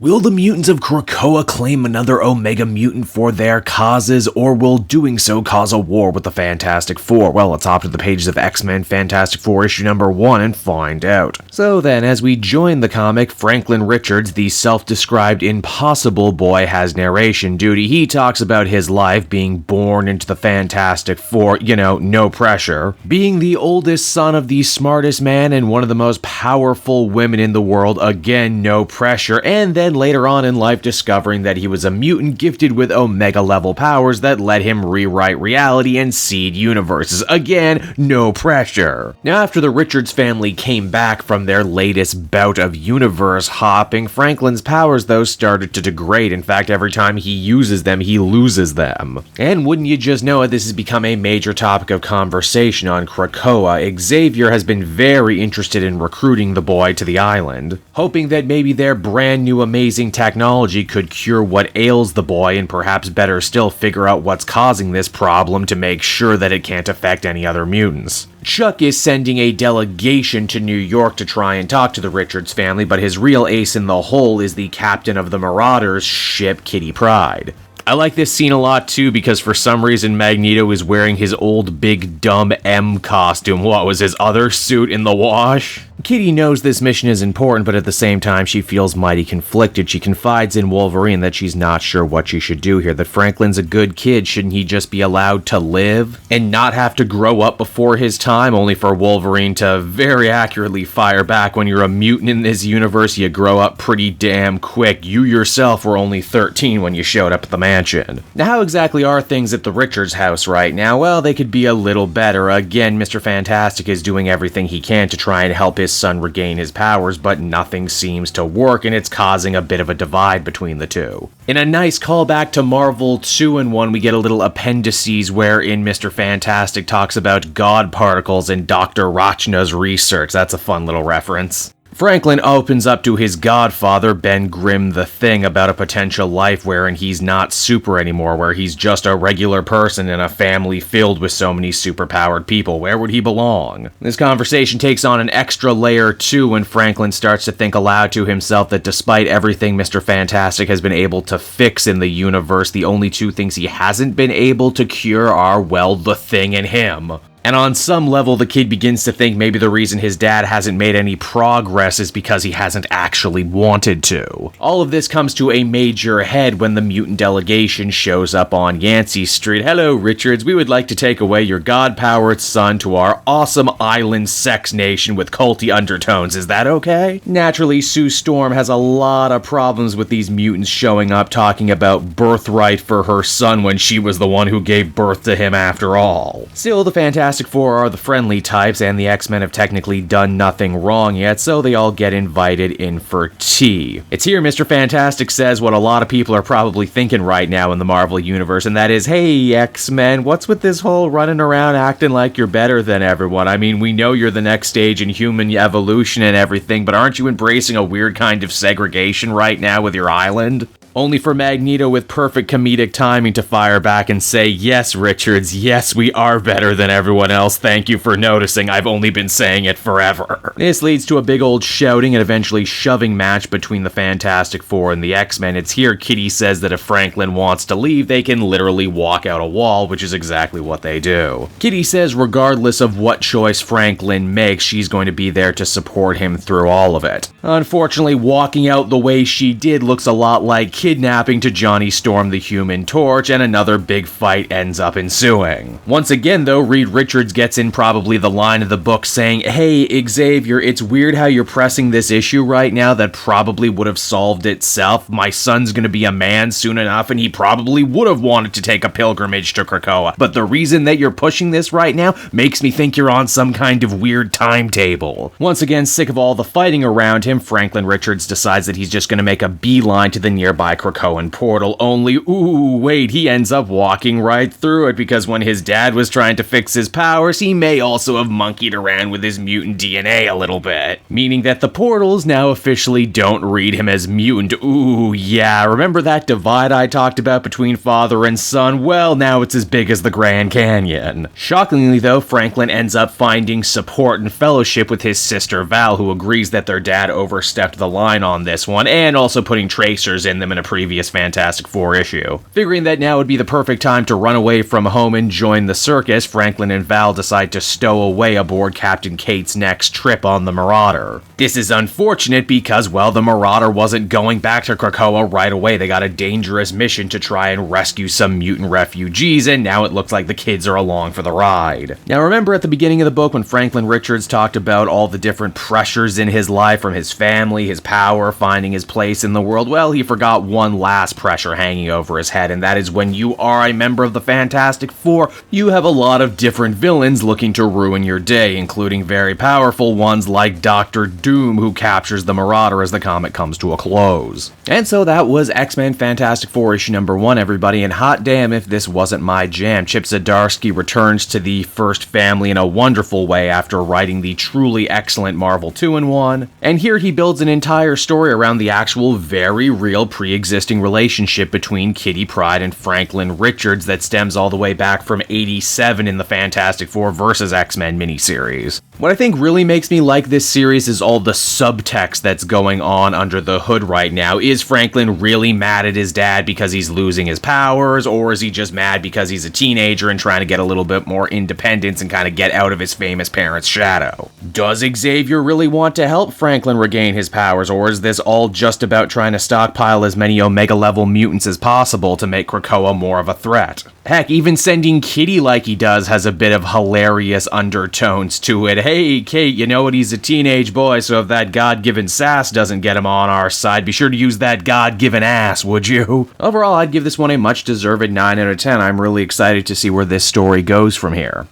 Will the mutants of Krakoa claim another Omega mutant for their causes, or will doing so cause a war with the Fantastic Four? Well, let's hop to the pages of X-Men Fantastic Four issue number 1 and find out. So then, as we join the comic, Franklin Richards, the self-described impossible boy, has narration duty. He talks about his life being born into the Fantastic Four, no pressure, being the oldest son of the smartest man and one of the most powerful women in the world, again, no pressure, and then later on in life discovering that he was a mutant gifted with Omega-level powers that let him rewrite reality and seed universes. Again, no pressure. Now, after the Richards family came back from their latest bout of universe hopping, Franklin's powers, though, started to degrade. In fact, every time he uses them, he loses them. And wouldn't you just know it, this has become a major topic of conversation on Krakoa. Xavier has been very interested in recruiting the boy to the island, hoping that maybe their brand new amazing technology could cure what ails the boy, and perhaps better still, figure out what's causing this problem to make sure that it can't affect any other mutants. Chuck is sending a delegation to New York to try and talk to the Richards family, but his real ace in the hole is the captain of the Marauders ship, Kitty Pryde. I like this scene a lot too, because for some reason Magneto is wearing his old big dumb M costume. What was his other suit in the wash? Kitty knows this mission is important, but at the same time she feels mighty conflicted. She confides in Wolverine that she's not sure what she should do here, that Franklin's a good kid, shouldn't he just be allowed to live and not have to grow up before his time, only for Wolverine to very accurately fire back, when you're a mutant in this universe, you grow up pretty damn quick. You yourself were only 13 when you showed up at the mansion. Now, how exactly are things at the Richards house right now? Well, they could be a little better. Again, Mr. Fantastic is doing everything he can to try and help his son regain his powers, but nothing seems to work, and it's causing a bit of a divide between the two. In a nice callback to Marvel 2-in-1, we get a little appendices wherein Mr. Fantastic talks about God particles and Dr. Rachna's research. That's a fun little reference. Franklin opens up to his godfather, Ben Grimm the Thing, about a potential life wherein he's not super anymore, where he's just a regular person in a family filled with so many superpowered people. Where would he belong? This conversation takes on an extra layer too when Franklin starts to think aloud to himself that despite everything Mr. Fantastic has been able to fix in the universe, the only two things he hasn't been able to cure are, well, the Thing and him. And on some level, the kid begins to think maybe the reason his dad hasn't made any progress is because he hasn't actually wanted to. All of this comes to a major head when the mutant delegation shows up on Yancey Street. Hello, Richards. We would like to take away your god-powered son to our awesome island sex nation with culty undertones. Is that okay? Naturally, Sue Storm has a lot of problems with these mutants showing up talking about birthright for her son when she was the one who gave birth to him after all. Still, the Fantastic Four are the friendly types, and the X-Men have technically done nothing wrong yet, so they all get invited in for tea. It's here Mr. Fantastic says what a lot of people are probably thinking right now in the Marvel Universe, and that is, hey, X-Men, what's with this whole running around acting like you're better than everyone? I mean, we know you're the next stage in human evolution and everything, but aren't you embracing a weird kind of segregation right now with your island? Only for Magneto with perfect comedic timing to fire back and say, yes, Richards, yes, we are better than everyone else. Thank you for noticing. I've only been saying it forever. This leads to a big old shouting and eventually shoving match between the Fantastic Four and the X-Men. It's here Kitty says that if Franklin wants to leave, they can literally walk out a wall, which is exactly what they do. Kitty says regardless of what choice Franklin makes, she's going to be there to support him through all of it. Unfortunately, walking out the way she did looks a lot like kidnapping to Johnny Storm the Human Torch, and another big fight ends up ensuing. Once again, though, Reed Richards gets in probably the line of the book saying, hey, Xavier, it's weird how you're pressing this issue right now that probably would have solved itself. My son's gonna be a man soon enough, and he probably would have wanted to take a pilgrimage to Krakoa. But the reason that you're pushing this right now makes me think you're on some kind of weird timetable. Once again, sick of all the fighting around him, Franklin Richards decides that he's just gonna make a beeline to the nearby nearby Krakoan portal, only, ooh, wait, he ends up walking right through it because when his dad was trying to fix his powers, he may also have monkeyed around with his mutant DNA a little bit. Meaning that the portals now officially don't read him as mutant. Ooh, yeah, remember that divide I talked about between father and son? Well, now it's as big as the Grand Canyon. Shockingly though, Franklin ends up finding support and fellowship with his sister Val, who agrees that their dad overstepped the line on this one, and also putting tracers in them in a previous Fantastic Four issue. Figuring that now would be the perfect time to run away from home and join the circus, Franklin and Val decide to stow away aboard Captain Kate's next trip on the Marauder. This is unfortunate because, well, the Marauder wasn't going back to Krakoa right away. They got a dangerous mission to try and rescue some mutant refugees, and now it looks like the kids are along for the ride. Now remember at the beginning of the book when Franklin Richards talked about all the different pressures in his life, from his family, his power, finding his place in the world? Well, he forgot one last pressure hanging over his head, and that is when you are a member of the Fantastic Four, you have a lot of different villains looking to ruin your day, including very powerful ones like Dr. Doom, who captures the Marauder as the comic comes to a close. And so that was X-Men Fantastic Four issue number 1, everybody, and hot damn if this wasn't my jam. Chip Zdarsky returns to the first family in a wonderful way after writing the truly excellent Marvel 2-in-1, and here he builds an entire story around the actual very real pre-existing relationship between Kitty Pryde and Franklin Richards that stems all the way back from 87 in the Fantastic Four vs. X-Men miniseries. What I think really makes me like this series is all the subtext that's going on under the hood right now. Is Franklin really mad at his dad because he's losing his powers, or is he just mad because he's a teenager and trying to get a little bit more independence and kind of get out of his famous parents' shadow? Does Xavier really want to help Franklin regain his powers, or is this all just about trying to stockpile as many Omega-level mutants as possible to make Krakoa more of a threat? Heck, even sending Kitty like he does has a bit of hilarious undertones to it. Hey, Kate, you know what? He's a teenage boy, so if that God-given sass doesn't get him on our side, be sure to use that God-given ass, would you? Overall, I'd give this one a much-deserved 9 out of 10. I'm really excited to see where this story goes from here.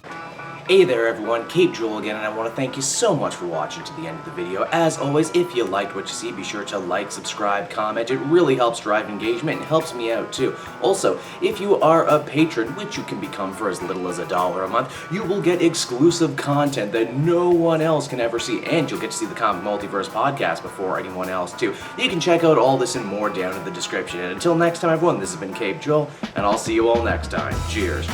Hey there everyone, Cape Joel again, and I want to thank you so much for watching to the end of the video. As always, if you liked what you see, be sure to like, subscribe, comment. It really helps drive engagement and helps me out too. Also, if you are a patron, which you can become for as little as $1 a month, you will get exclusive content that no one else can ever see, and you'll get to see the Comic Multiverse podcast before anyone else too. You can check out all this and more down in the description. And until next time everyone, this has been Cape Joel, and I'll see you all next time. Cheers.